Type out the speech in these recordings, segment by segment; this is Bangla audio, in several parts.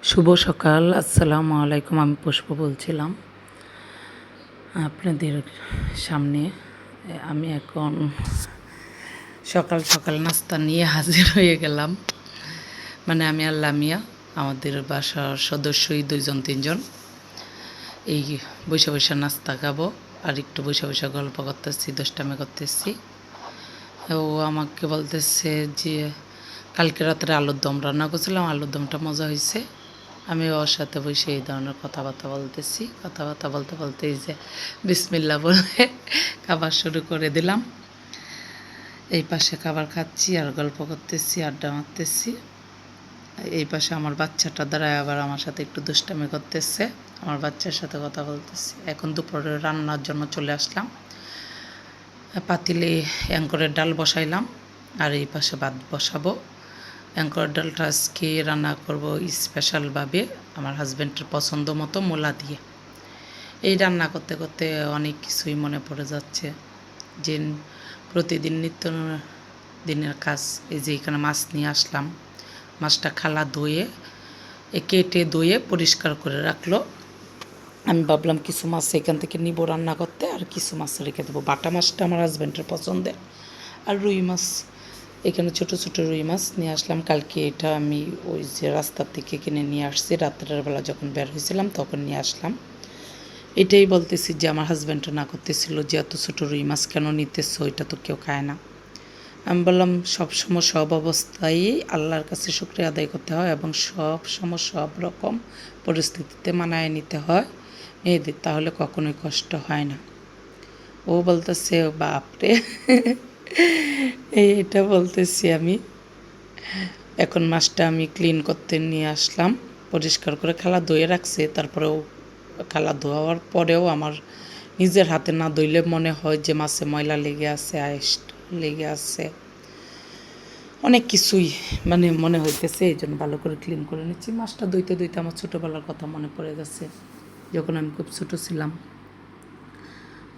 শুভ সকাল, আসসালামু আলাইকুম। আমি পুষ্প বলছিলাম আপনাদের সামনে। আমি এখন সকাল সকাল নাস্তা নিয়ে হাজির হয়ে গেলাম। মানে আমি আর লামিয়া, আমাদের বাসার সদস্যই 2-3 জন। এই বৈশা বৈশা নাস্তা খাবো আর একটু বৈশা বৈশা গল্প করতেছি, দুষ্টামি করতেছি। ও আমাকে বলতেছে যে কালকে রাত্রে আলুর দম রান্না করছিলাম, আলুর দমটা মজা হয়েছে। আমি ওর সাথে বসে এই ধরনের কথাবার্তা বলতেছি। কথাবার্তা বলতে বলতে এই যে বিসমিল্লা বলে খাবার শুরু করে দিলাম। এই পাশে খাবার খাচ্ছি আর গল্প করতেছি, আড্ডা মারতেছি। এই পাশে আমার বাচ্চাটা দাঁড়ায় আবার আমার সাথে একটু দুষ্টামি করতেছে, আমার বাচ্চার সাথে কথা বলতেছি। এখন দুপুরে রান্নার জন্য চলে আসলাম। পাতিলে অ্যাঙ্করের ডাল বসাইলাম আর এই পাশে ভাত বসাবো। অ্যাঙ্করের ডালটা আজকে রান্না করব স্পেশালভাবে আমার হাজব্যান্ডের পছন্দ মতো মূলা দিয়ে। এই রান্না করতে করতে অনেক কিছুই মনে পড়ে যাচ্ছে যে প্রতিদিন নিত্য দিনের কাজ। এই যে এখানে মাছ নিয়ে আসলাম, মাছটা খালা ধুয়ে কেটে ধুয়ে পরিষ্কার করে রাখলো। আমি ভাবলাম কিছু মাছ এখান থেকে নিব রান্না করতে আর কিছু মাছ রেখে দেবো। বাটা মাছটা আমার হাজব্যান্ডের পছন্দের, আর রুই মাছ এখানে ছোটো ছোটো রুই মাছ নিয়ে আসলাম। কালকে এটা আমি ওই যে রাস্তার থেকে কিনে নিয়ে আসছি, রাত্রের বেলা যখন বের হয়েছিলাম তখন নিয়ে আসলাম। এটাই বলতেছি যে আমার হাজব্যান্ডটা না করতেছিল যে এত ছোটো রুই মাছ কেন নিতেছো, এটা তো কেউ খায় না। আমি বললাম সবসময় সব অবস্থায় আল্লাহর কাছে শুকরিয়া আদায় করতে হয় এবং সব সময় সব রকম পরিস্থিতিতে মানায় নিতে হয় মেয়েদের, তাহলে কখনোই কষ্ট হয় না। ও বলতেছে বাপরে এটা বলতেছি আমি। এখন মাছটা আমি ক্লিন করতে নিয়ে আসলাম, পরিষ্কার করে খালা ধুয়ে রাখছে। তারপরেও খালা ধোয়ার পরেও আমার নিজের হাতে না ধুইলে মনে হয় যে মাছে ময়লা লেগে আছে, আইস লেগে আছে, অনেক কিছুই মানে মনে হইতেছে। এই জন্য ভালো করে ক্লিন করে নিচ্ছি। মাছটা ধুইতে ধুইতে আমার ছোটোবেলার কথা মনে পড়ে গেছে, যখন আমি খুব ছোটো ছিলাম।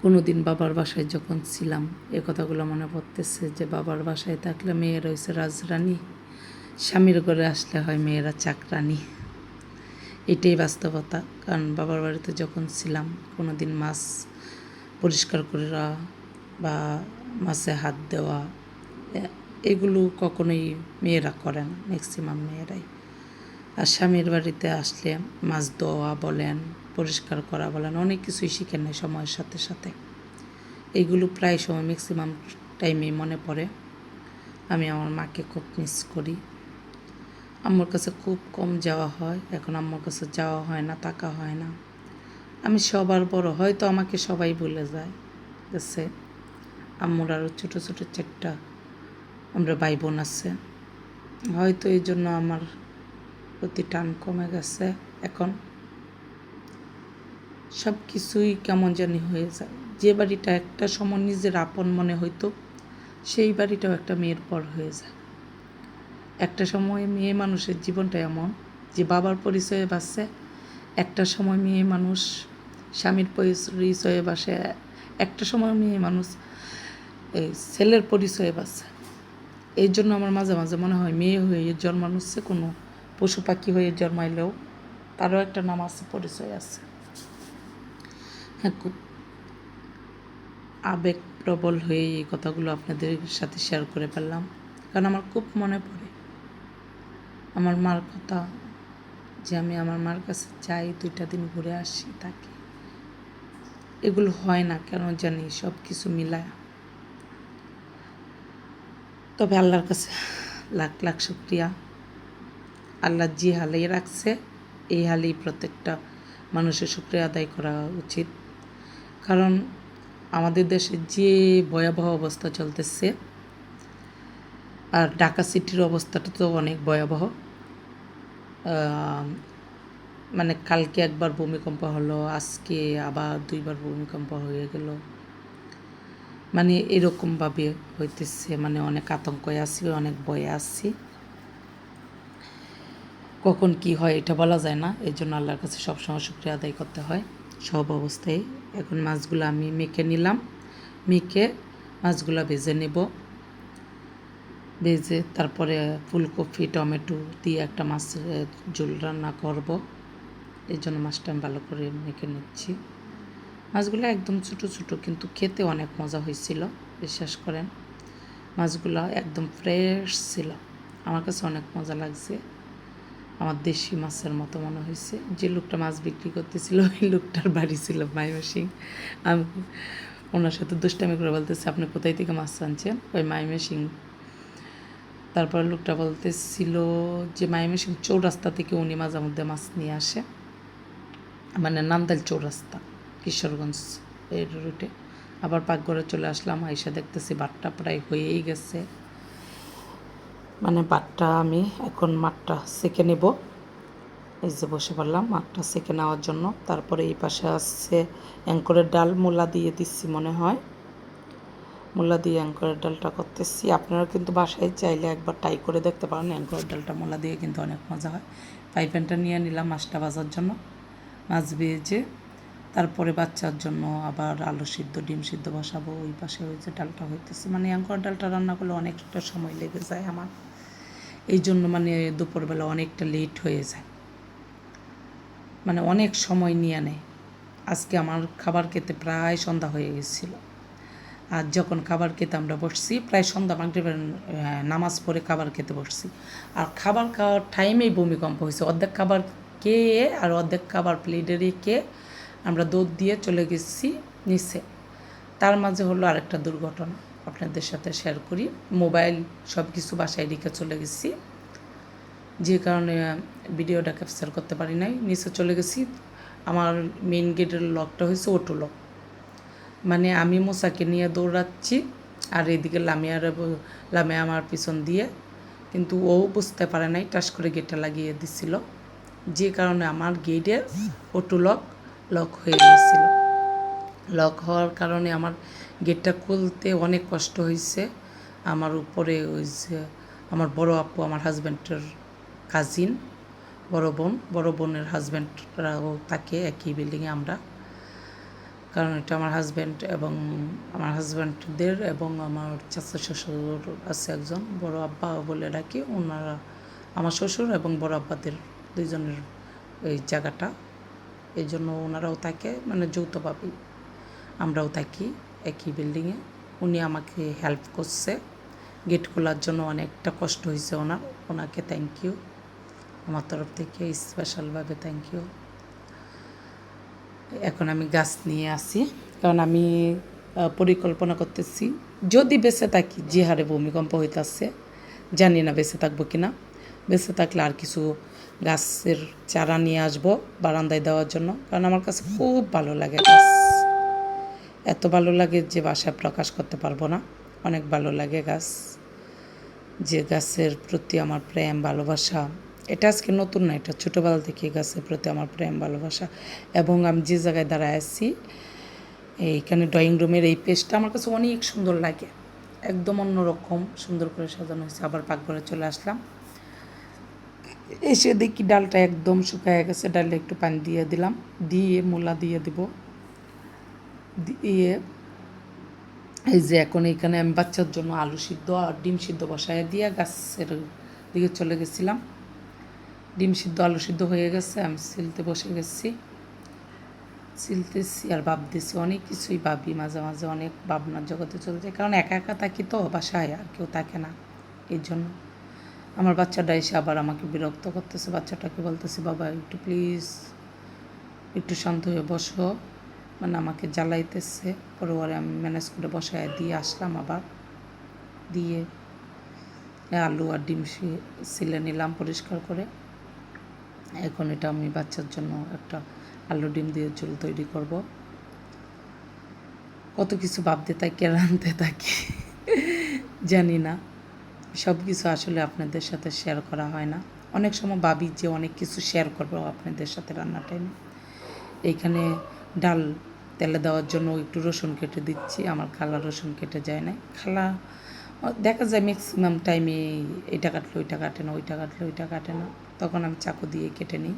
কোনো দিন বাবার বাসায় যখন ছিলাম এ কথাগুলো মনে পড়তেছে যে বাবার বাসায় থাকলে মেয়েরা হয়েছে রাজরানী, স্বামীর ঘরে আসলে হয় মেয়েরা চাকরানী। এটাই বাস্তবতা। কারণ বাবার বাড়িতে যখন ছিলাম কোনো দিন মাছ পরিষ্কার করে বা মাছে হাত দেওয়া এগুলো কখনোই মেয়েরা করে না, ম্যাক্সিমাম মেয়েরাই। আর স্বামীর বাড়িতে আসলে মাছ ধোয়া বলেন, পরিষ্কার করা বলেন, অনেক কিছুই শিখে নেয় সময়ের সাথে সাথে। এইগুলো প্রায় সময় ম্যাক্সিমাম টাইমেই মনে পড়ে। আমি আমার মাকে খুব মিস করি। আম্মুর কাছে খুব কম যাওয়া হয়, এখন আম্মুর কাছে যাওয়া হয় না, তাকা হয় না। আমি সবার বড়, হয়তো আমাকে সবাই বলে যায় গেছে। আম্মুর আরও ছোটো ছোটো 4টা আমরা ভাই বোন আছে, হয়তো এই জন্য আমার প্রতি টান কমে গেছে। এখন সব কিছুই কেমন জানি হয়ে যায়। যে বাড়িটা একটা সময় নিজের আপন মনে হইতো, সেই বাড়িটাও একটা মেয়ের পর হয়ে যায়। একটা সময় মেয়ে মানুষের জীবনটা এমন যে বাবার পরিচয়ে বাঁচে, একটা সময় মেয়ে মানুষ স্বামীর পরিচয়ে বাসে, একটা সময় মেয়ে মানুষ এই ছেলের পরিচয়ে বাঁচে। এই জন্য আমার মাঝে মাঝে মনে হয় মেয়ে হয়ে জন্মানোচ্ছে কোনো পশু পাখি হয়ে জন্মাইলেও তারও একটা নাম আছে, পরিচয় আছে। হ্যাঁ, খুব আবেগপ্রবল হয়ে এই কথাগুলো আপনাদের সাথে শেয়ার করে ফেললাম, কারণ আমার খুব মনে পড়ে আমার মার কথা, যে আমি আমার মার কাছে যাই, 2টা দিন ঘুরে আসি, থাকি। এগুলো হয় না কেন জানি, সব কিছু মিলায়। তবে আল্লাহর কাছে লাখ লাখ শুকরিয়া। আল্লাহ যে হালেই রাখছে এই হালেই প্রত্যেকটা মানুষের শুকরিয়া আদায় করা উচিত। কারণ আমাদের দেশে যে ভয়াবহ অবস্থা চলতেছে, আর ঢাকা সিটির অবস্থাটা তো অনেক ভয়াবহ। মানে কালকে একবার ভূমিকম্প হলো, আজকে আবার 2বার ভূমিকম্প হয়ে গেল। মানে এরকমভাবে হইতেছে, মানে অনেক আতঙ্কে আছি, অনেক ভয়ে আছি। কখন কি হয় এটা বলা যায় না, এই জন্য আল্লাহর কাছে সবসময় শুকরিয়া আদায় করতে হয় সব অবস্থায়। এখন মাছগুলো আমি মেখে নিলাম, মেখে মাছগুলো ভেজে নেব। ভেজে তারপরে ফুলকপি টমেটো দিয়ে একটা মাছের ঝোল রান্না করব। এই জন্য মাছটা আমি ভালো করে মেখে নিচ্ছি। মাছগুলো একদম ছোটো ছোটো, কিন্তু খেতে অনেক মজা হয়েছিল, বিশ্বাস করেন। মাছগুলো একদম ফ্রেশ ছিল, আমার কাছে অনেক মজা লাগছে। আমার দেশি মাছের মতো মনে হয়েছে। যে লোকটা মাছ বিক্রি করতেছিল ওই লোকটার বাড়ি ছিল ময়মনসিংহ। আমি ওনার সাথে দুষ্টামি করে বলতেছি, আপনি কোথায় থেকে মাছ আনছেন? ওই ময়মনসিংহ। তারপর লোকটা বলতেছিল যে ময়মনসিংহ চৌরাস্তা থেকে উনি মাঝে মধ্যে মাছ নিয়ে আসে, মানে নান্দাইল চৌরাস্তা কিশোরগঞ্জ এর রুটে। আবার পাকঘরে চলে আসলাম, আইসা দেখতেছি ভাতটা প্রায় হয়েই গেছে। মানে ভাতটা আমি এখন মাঠটা সেঁকে নেব। এই যে বসে পড়লাম মাঠটা সেঁকে নেওয়ার জন্য। তারপরে এই পাশে আসছে অ্যাঙ্করের ডাল, মূলা দিয়ে দিচ্ছি মনে হয়, মূলা দিয়ে অ্যাঙ্করের ডালটা করতেছি। আপনারা কিন্তু বাসায় চাইলে একবার ট্রাই করে দেখতে পারেন, অ্যাঙ্করের ডালটা মূলা দিয়ে কিন্তু অনেক মজা হয়। ফ্রাই প্যানটা নিয়ে নিলাম মাছটা ভাজার জন্য। মাছ ভেজে তারপরে বাচ্চার জন্য আবার আলু সিদ্ধ ডিম সিদ্ধ বসাবো। ওই পাশে ওই যে ডালটা হইতেছে, মানে অ্যাঙ্করের ডালটা রান্না করলে অনেকটা সময় লেগে যায় আমার, এই জন্য মানে দুপুরবেলা অনেকটা লেট হয়ে যায়, মানে অনেক সময় নিয়ে নেয়। আজকে আমার খাবার খেতে প্রায় সন্ধ্যা হয়ে গেছিলো। আর যখন খাবার খেতে আমরা বসছি প্রায় সন্ধ্যা, মাগরিবের নামাজ পড়ে খাবার খেতে বসছি। আর খাবার খাওয়ার টাইমেই ভূমিকম্প হয়েছে। অর্ধেক খাবার খেয়ে আর অর্ধেক খাবার প্লেটে রেখে আমরা দৌড় দিয়ে চলে গেছি নিচে। তার মাঝে হলো আরেকটা দুর্ঘটনা, আপনাদের সাথে শেয়ার করি। মোবাইল সব কিছু বাসায় রেখে চলে গেছি, যে কারণে ভিডিওটা ক্যাপচার করতে পারি নাই। নিচে চলে গেছি, আমার মেইন গেটের লকটা হয়েছে অটো লক। মানে আমি মোসাকে নিয়ে দৌড়াচ্ছি আর এদিকে লামিয়া আমার পিছন দিয়ে, কিন্তু ও বুঝতে পারে নাই, টাস করে গেটটা লাগিয়ে দিছিল, যে কারণে আমার গেটের অটো লক হয়ে গিয়েছিল। লক হওয়ার কারণে আমার গেটটা খুলতে অনেক কষ্ট হয়েছে। আমার উপরে ওই যে আমার বড় আপু, আমার হাজব্যান্ডের কাজিন, বড় বোনের হাজব্যান্ডরাও থাকে একই বিল্ডিংয়ে আমরা, কারণ এটা আমার হাজব্যান্ড এবং আমার হাজব্যান্ডদের এবং আমার চাচা শ্বশুর আছে একজন, বড় আব্বা বলে ডাকি, ওনারা আমার শ্বশুর এবং বড় আব্বাদের দুইজনের এই জায়গাটা, এই জন্য ওনারাও থাকে, মানে যৌথভাবেই আমরাও থাকি একই বিল্ডিংয়ে। উনি আমাকে হেল্প করছে গেট খোলার জন্য, অনেকটা কষ্ট হয়েছে ওনাকে থ্যাংক ইউ, আমার তরফ থেকে স্পেশালভাবে থ্যাংক ইউ। এখন আমি গাছ নিয়ে আসি, কারণ আমি পরিকল্পনা করতেছি যদি বেঁচে থাকি, যে হারে ভূমিকম্প হইতেছে জানি না বেঁচে থাকবো কি না। বেঁচে থাকলে আর কিছু গাছের চারা নিয়ে আসবো বারান্দায় দেওয়ার জন্য, কারণ আমার কাছে খুব ভালো লাগে গাছ, এত ভালো লাগে যে বাসায় প্রকাশ করতে পারবো না। অনেক ভালো লাগে গাছ, যে গাছের প্রতি আমার প্রেম ভালোবাসা, এটা আজকে নতুন না, এটা ছোটোবেলা থেকে গাছের প্রতি আমার প্রেম ভালোবাসা। এবং আমি যে জায়গায় দাঁড়ায় আছি, এইখানে ড্রয়িং রুমের এই পেজটা আমার কাছে অনেক সুন্দর লাগে, একদম অন্যরকম সুন্দর করে সাজানো হয়েছে। আবার পাকঘরে চলে আসলাম, এসে দেখি ডালটা একদম শুকায় গেছে। ডালে একটু পানি দিয়ে দিলাম, দিয়ে মূলা দিয়ে দিব, দিয়ে এই যে এখন এইখানে আমি বাচ্চার জন্য আলু সিদ্ধ আর ডিম সিদ্ধ বসায় দিয়ে গাছের দিকে চলে গেছিলাম। ডিম সিদ্ধ আলু সিদ্ধ হয়ে গেছে, আমি ছিলতে বসে গেছি, ছিলতেছি আর ভাবতেছি, অনেক কিছুই ভাবি, মাঝে মাঝে অনেক ভাবনার জগতে চলে যায়, কারণ একা একা থাকি তো বাসায়, আর কেউ থাকে না। এই জন্য আমার বাচ্চাটা এসে আবার আমাকে বিরক্ত করতেছে। বাচ্চাটাকে বলতেছি, বাবা একটু প্লিজ একটু শান্ত হয়ে বসো, মানে আমাকে জ্বালাইতেছে। পরে আমি ম্যানেজ করে বসায় দিয়ে আসলাম, আবার দিয়ে আলু আর ডিম ছিলে নিলাম পরিষ্কার করে। এখন এটা আমি বাচ্চার জন্য একটা আলু ডিম দিয়ে ঝোল তৈরি করব। কত কিছু ভাবতে থাকি, রাঁধতে থাকি, জানি না সব কিছু আসলে আপনাদের সাথে শেয়ার করা হয় না। অনেক সময় ভাবি যে অনেক কিছু শেয়ার করবো আপনাদের সাথে রান্নার টাইমে। এইখানে ডাল তেলে দেওয়ার জন্য একটু রসুন কেটে দিচ্ছি, আমার খালা রসুন কেটে যায় না। খালা দেখা যায় ম্যাক্সিমাম টাইমে এইটা কাটলে ওইটা কাটে না, ওইটা কাটলে ওইটা কাটে না, তখন আমি চাকু দিয়ে কেটে নিই।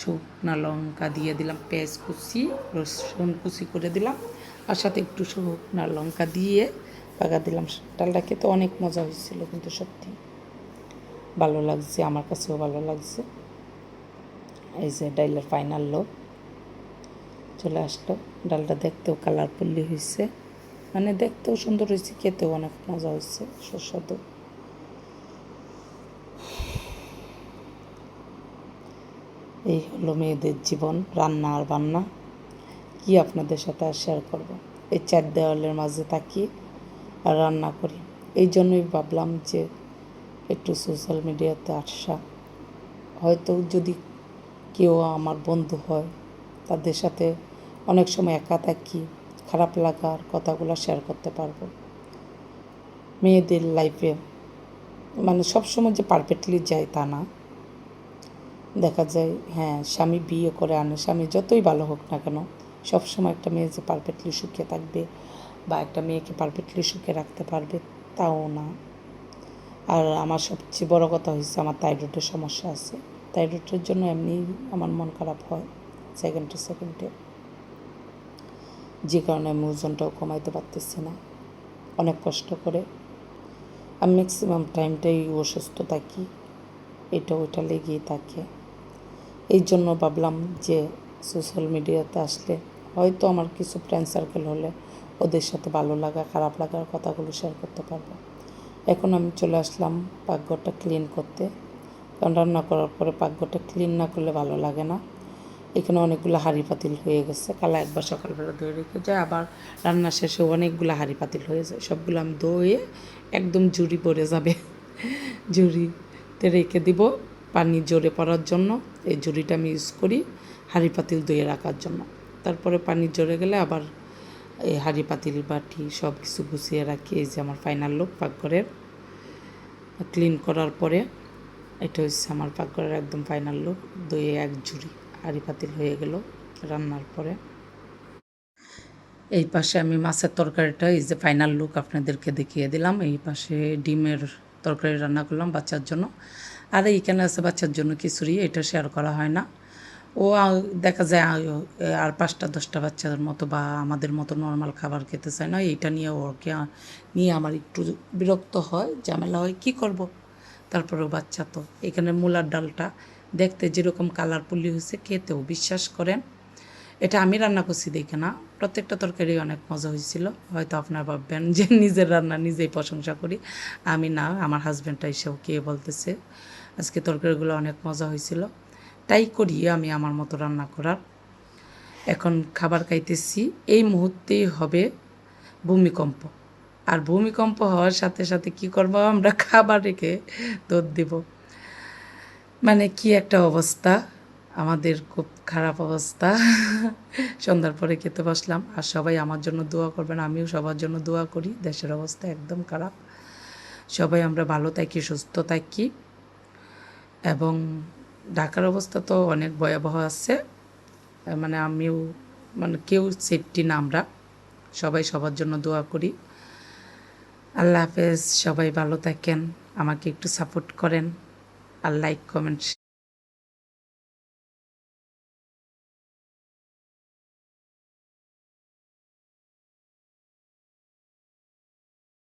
শুকনা লঙ্কা দিয়ে দিলাম, পেঁয়াজ কুচি, রসুন কুচি করে দিলাম, আর সাথে একটু শুকনা লঙ্কা দিয়ে পাকা দিলাম। ডালটা খেতে অনেক মজা হয়েছিল, কিন্তু সত্যি ভালো লাগছে, আমার কাছেও ভালো লাগছে। এই যে ডাইলের ফাইনাল লোক চলে আসলো। ডালটা দেখতেও কালারফুলি হয়েছে, মানে দেখতেও সুন্দর হয়েছে, খেতেও অনেক মজা হয়েছে, সুস্বাদু। এই হলো মেয়েদের জীবন, রান্না আর বান্না। কি আপনাদের সাথে আর শেয়ার করব। এই 4 দেওয়ালের মাঝে থাকি আর রান্না করি। এই জন্যই ভাবলাম যে একটু সোশ্যাল মিডিয়াতে আসা। হয়তো যদি কেউ আমার বন্ধু হয়, তাদের সাথে অনেক সময় একা থাকি, খারাপ লাগার কথাগুলো শেয়ার করতে পারবো। মেয়েদের লাইফে মানে সবসময় যে পারফেক্টলি যায় তা না। দেখা যায় হ্যাঁ, স্বামী বিয়ে করে আনে, স্বামী যতই ভালো হোক না কেন, সবসময় একটা মেয়ে যে পারফেক্টলি সুখে থাকবে বা একটা মেয়েকে পারফেক্টলি সুখে রাখতে পারবে তাও না। আর আমার সবচেয়ে বড় কথা হচ্ছে আমার থাইরয়েডের সমস্যা আছে। থাইরয়েডের জন্য এমনি আমার মন খারাপ হয় সেকেন্ডে, যে কারণে আমি ওজনটাও কমাইতে পারতেছি না। অনেক কষ্ট করে আমি ম্যাক্সিমাম টাইমটাই অসুস্থ থাকি, এটা ওইটা লেগেই থাকে। এই জন্য ভাবলাম যে সোশ্যাল মিডিয়াতে আসলে হয়তো আমার কিছু ফ্রেন্ড সার্কেল হলে ওদের সাথে ভালো লাগা খারাপ লাগার কথাগুলো শেয়ার করতে পারবো। এখন আমি চলে আসলাম পাকঘরটা ক্লিন করতে, কারণ রান্না করার পরে পাকঘরটা ক্লিন না করলে ভালো লাগে না। এখানে অনেকগুলো হাঁড়ি পাতিল হয়ে গেছে, কালা একবার সকালবেলা ধুয়ে রেখে যায়, আবার রান্না শেষে অনেকগুলো হাঁড়ি পাতিল হয়ে যায়। সবগুলো আমি ধুয়ে একদম ঝুড়ি পড়ে যাবে, ঝুড়িতে রেখে দিব পানি জোরে পড়ার জন্য। এই ঝুড়িটা আমি ইউজ করি হাঁড়ি পাতিল ধুয়ে রাখার জন্য। তারপরে পানি জোরে গেলে আবার এই হাঁড়ি পাতিল বাটি সব কিছু গুছিয়ে রাখি। এই যে আমার ফাইনাল লুক পাকঘরের ক্লিন করার পরে, এটা হচ্ছে আমার পাকঘরের একদম ফাইনাল লুক। ধুয়ে এক ঝুড়ি হাঁড়ি পাতিল হয়ে গেল রান্নার পরে। এই পাশে আমি মাছের তরকারিটা এই যে ফাইনাল লুক আপনাদেরকে দেখিয়ে দিলাম। এই পাশে ডিমের তরকারি রান্না করলাম বাচ্চার জন্য। আর এইখানে আছে বাচ্চার জন্য খিচুড়ি, এটা শেয়ার করা হয় না। ও দেখা যায় আর 5টা-10টা বাচ্চাদের মতো বা আমাদের মতো নর্মাল খাবার খেতে চায় না। এইটা নিয়ে ওকে নিয়ে আমার একটু বিরক্ত হয়, ঝামেলা হয়, কী করব। তারপরেও বাচ্চা তো। এখানে মূলার ডালটা দেখতে যেরকম কালারফুলি হয়েছে, খেতেও বিশ্বাস করেন এটা আমি রান্না করছি দেখে না, প্রত্যেকটা তরকারি অনেক মজা হয়েছিল। হয়তো আপনারা ভাববেন যে নিজের রান্না নিজেই প্রশংসা করি, আমি না, আমার হাজব্যান্ডটা এসেও কে বলতেছে আজকে তরকারিগুলো অনেক মজা হয়েছিল। তাই করি আমি আমার মতো রান্না করার। এখন খাবার খাইতেছি, এই মুহূর্তেই হবে ভূমিকম্প। আর ভূমিকম্প হওয়ার সাথে সাথে কি করব, আমরা খাবার রেখে দৌড় দেব। মানে কি একটা অবস্থা, আমাদের খুব খারাপ অবস্থা। সন্ধ্যার পরে খেতে বসলাম। আর সবাই আমার জন্য দোয়া করবেন, আমিও সবার জন্য দোয়া করি। দেশের অবস্থা একদম খারাপ, সবাই আমরা ভালো থাকি, সুস্থ থাকি। এবং ঢাকার অবস্থা তো অনেক ভয়াবহ আছে, মানে আমিও মানে কেউ সেফটি না, আমরা সবাই সবার জন্য দোয়া করি। আল্লাহ হাফেজ, সবাই ভালো থাকেন, আমাকে একটু সাপোর্ট করেন আর লাইক কমেন্ট